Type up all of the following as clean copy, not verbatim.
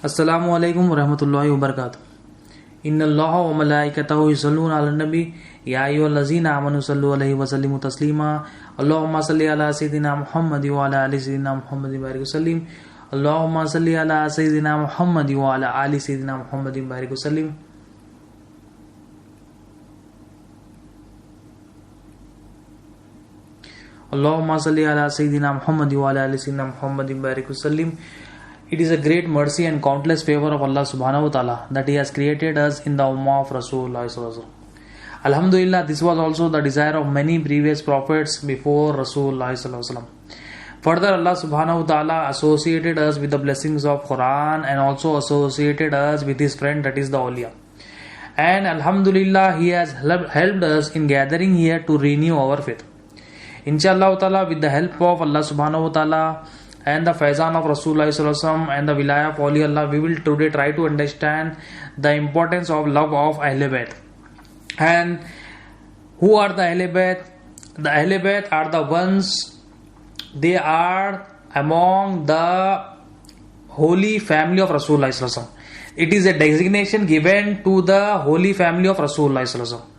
अस्सलामु अलैकुम वरहमतुल्लाहि वबरकातुहू। इन्नल्लाहा व मलाइकतहु युसल्लूना अलन नबी या अय्युहल्लज़ीना आमनु सल्लु अलैहि व सल्लिमु तस्लीमा। अल्लाहुम्मा सल्लि अला सय्यिदिना मुहम्मद व अला आलि सय्यिदिना मुहम्मद बारिक वसल्लिम। अल्लाहुम्मा सल्लि अला सय्यिदिना मुहम्मद व अला आलि सय्यिदिना मुहम्मद बारिक वसल्लिम। Allahumma salli ala Sayyidina Muhammad wa ala ali Sayyidina Muhammad barik wasallim. It is a great mercy and countless favor of Allah subhanahu wa ta'ala that He has created us in the ummah of Rasulullah sallallahu alaihi wasallam. Alhamdulillah, this was also the desire of many previous prophets before Rasulullah sallallahu alaihi wasallam. Further, Allah subhanahu wa ta'ala associated us with the blessings of Quran and also associated us with His friend, that is the awliya. And Alhamdulillah, He has helped us in gathering here to renew our faith. Inshallah ta'ala, with the help of Allah subhanahu wa ta'ala and the faizan of Rasulullah sallallahu alaihi wasallam and the wilayah of Awliya Allah, we will today try to understand the importance of love of Ahlul Bayt. And who are the Ahlul Bayt? The Ahlul Bayt are the ones, they are among the holy family of Rasulullah sallallahu alaihi wasallam. It is a designation given to the holy family of Rasulullah sallallahu alaihi wasallam.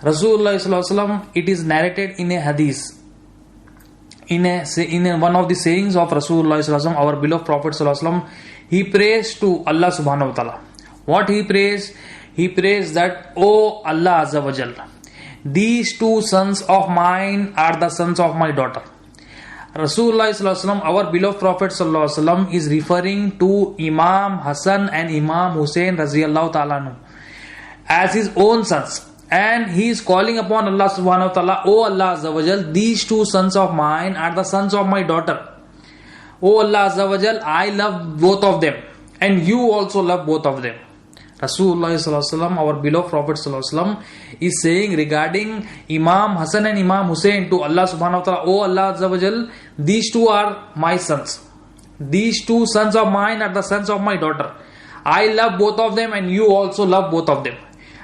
Rasulullah sallallahu alaihi wasallam, it is narrated in a hadith, in one of the sayings of Rasulullah sallallahu alaihi wasallam, our beloved Prophet sallallahu alaihi wasallam, he prays to Allah subhanahu wa ta'ala. What he prays? He prays that, O Allah Azza wa Jal, these two sons of mine are the sons of my daughter. Rasulullah sallallahu alaihi wasallam, our beloved Prophet sallallahu alaihi wasallam, is referring to Imam Hassan and Imam Hussein radhiyallahu ta'ala anhu as his own sons. And he is calling upon Allah subhanahu wa ta'ala, O Allah Azza wa Jal, these two sons of mine are the sons of my daughter. O Allah Azza wa Jal, I love both of them and you also love both of them. Rasulullah sallallahu alaihi wasallam, our beloved Prophet sallallahu alaihi wasallam, is saying regarding Imam Hassan and Imam Hussein to Allah subhanahu wa ta'ala, O Allah Azza wa Jal, these two are my sons. These two sons of mine are the sons of my daughter. I love both of them and you also love both of them.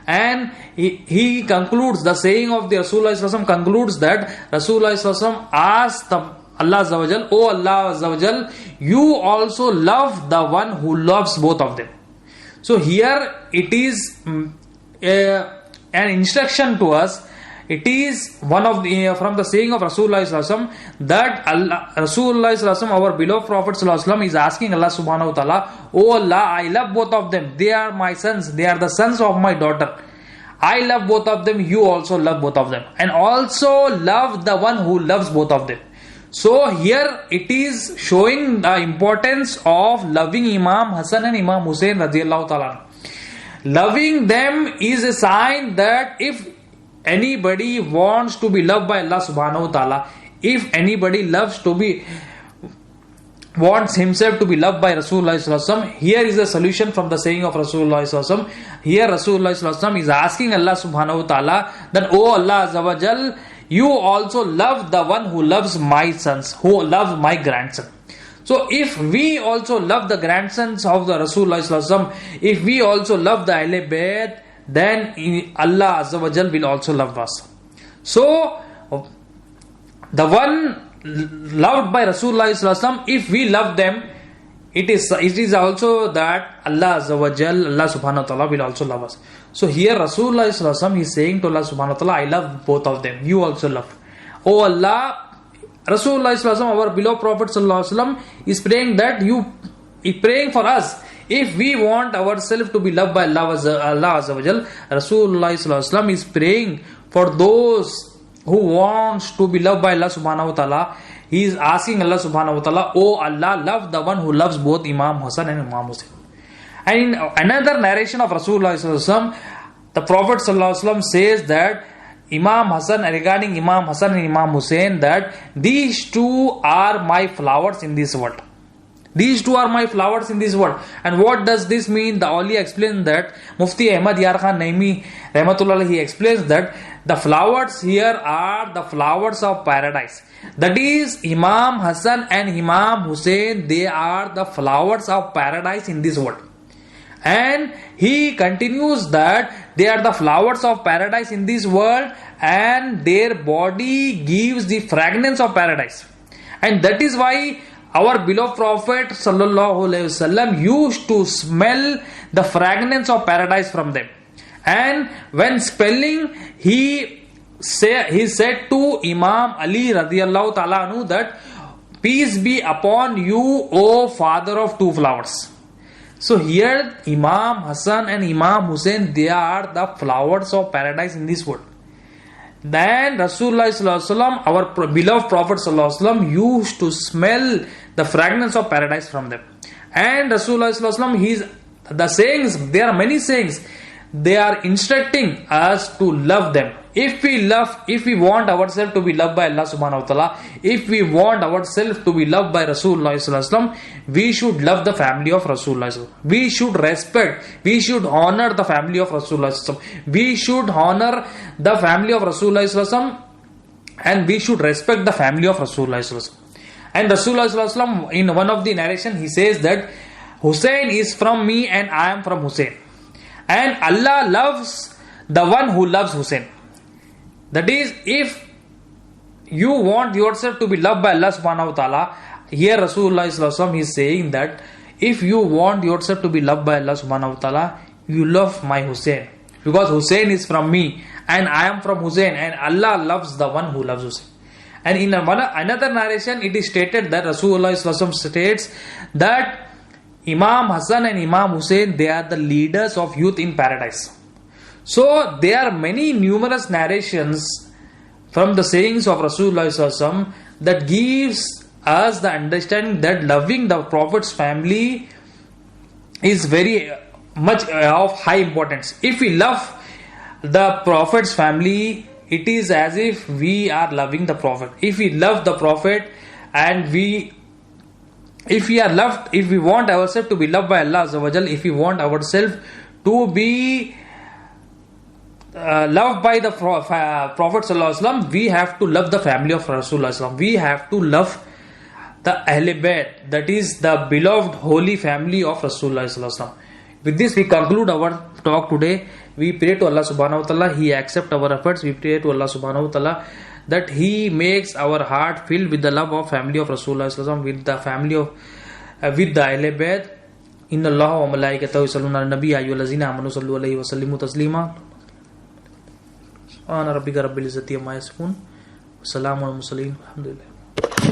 And he concludes, the saying of the Rasulullah sallallahu alaihi wasallam concludes that Rasulullah sallallahu alaihi wasallam asked Allah Azza wa Jal, O Allah Azza wa Jal, you also love the one who loves both of them. So here it is an instruction to us. It is one of the from the saying of Rasulullah sallallahu alaihi wasallam that Rasulullah sallallahu alaihi wasallam, our beloved Prophet sallallahu alaihi wasallam, is asking Allah subhanahu wa ta'ala, O Allah, I love both of them. They are my sons. They are the sons of my daughter. I love both of them. You also love both of them. And also love the one who loves both of them. So here it is showing the importance of loving Imam Hassan and Imam Hussein radhiyallahu ta'ala. Loving them is a sign that if anybody wants to be loved by Allah subhanahu wa ta'ala, if anybody wants himself to be loved by Rasulullah sallallahu alaihi wasallam, here is a solution from the saying of Rasulullah sallallahu alaihi wasallam. Here Rasulullah sallallahu alaihi wasallam is asking Allah subhanahu wa ta'ala that, O Allah Azza wa Jal, you also love the one who loves my sons, who loves my grandson. So if we also love the grandsons of the Rasulullah sallallahu alaihi wasallam, if we also love the Ahlul Bayt, then Allah Azza wa Jal will also love us. So the one loved by Rasulullah sallallahu alaihi wasallam, if we love them, it is also that Allah Azza wa Jal, Allah subhanahu wa ta'ala, will also love us. So here Rasulullah sallallahu alaihi wasallam is saying to Allah subhanahu wa ta'ala, I love both of them, you also love. Oh Allah, Rasulullah sallallahu alaihi wasallam, our beloved Prophet sallallahu alaihi wasallam, is praying that praying for us. If we want ourselves to be loved by Allah Azza wa Jal, Rasulullah sallallahu alaihi wasallam is praying for those who wants to be loved by Allah subhanahu wa ta'ala. He is asking Allah subhanahu wa ta'ala, O Allah, love the one who loves both Imam Hassan and Imam Hussein. And in another narration of Rasulullah sallallahu alaihi wasallam, the Prophet sallallahu alaihi wasallam says that regarding Imam Hassan and Imam Hussein, that these two are my flowers in this world. These two are my flowers in this world. And what does this mean? The Awliya explains that, Mufti Ahmad Yar Khan Naimi Rahmatullah, he explains that the flowers here are the flowers of paradise. That is, Imam Hassan and Imam Hussein, they are the flowers of paradise in this world. And he continues that they are the flowers of paradise in this world and their body gives the fragrance of paradise. And that is why our beloved Prophet sallallahu alaihi wasallam used to smell the fragrance of paradise from them. And when smelling, he said to Imam Ali radiyallahu ta'ala anhu that, peace be upon you, O father of two flowers. So here Imam Hassan and Imam Hussein, they are the flowers of paradise in this world. Then Rasulullah sallallahu alaihi wasallam, our beloved Prophet sallallahu alaihi wasallam, used to smell the fragrance of paradise from them. And Rasulullah sallallahu alaihi wasallam, the sayings, there are many sayings, they are instructing us to love them. If we want ourselves to be loved by Allah subhanahu wa ta'ala, if we want ourselves to be loved by Rasulullah sallallahu alaihi wasallam, we should love the family of Rasulullah sallallahu alaihi wasallam. We should respect, we should honor the family of Rasulullah sallallahu alaihi wasallam. We should honor the family of Rasulullah sallallahu alaihi wasallam, and we should respect the family of Rasulullah sallallahu alaihi wasallam. And Rasulullah sallallahu alaihi wasallam, in one of the narration, he says that Hussein is from me and I am from Hussein. And Allah loves the one who loves Hussein. That is, if you want yourself to be loved by Allah subhanahu wa ta'ala, here Rasulullah sallallahu alaihi wasallam is saying that if you want yourself to be loved by Allah subhanahu wa ta'ala, you love my Hussein. Because Hussein is from me and I am from Hussein, and Allah loves the one who loves Hussein. And in another narration, it is stated that Rasulullah sallallahu alaihi wasallam states that Imam Hassan and Imam Hussein, they are the leaders of youth in paradise. So there are many numerous narrations from the sayings of Rasulullah sallallahu alaihi wasallam that gives us the understanding that loving the Prophet's family is very much of high importance. If we love the Prophet's family, it is as if we are loving the Prophet. If we love the Prophet and if we want ourselves to be loved by Allah Azza wa Jal, if we want ourselves to be loved by the Prophet sallallahu alaihi wasallam, we have to love the family of Rasulullah sallallahu alaihi wasallam. We have to love the Ahl Bayt, that is the beloved holy family of Rasulullah sallallahu alaihi wasallam. With this, we conclude our talk today. We pray to Allah subhanahu wa ta'ala, He accept our efforts. We pray to Allah subhanahu wa ta'ala that He makes our heart filled with the love of family of Rasulullah sallallahu alaihi wasallam, with the family of with the Ahl Bayt. Inna Allah wa malaikatahu yusalluna ala nabi ayyuhallazina amanu sallu alaihi wa sallimu taslima. Subhana rabbika rabbil izzati amma yasifun. Wassalamu ala mursalin. Alhamdulillah.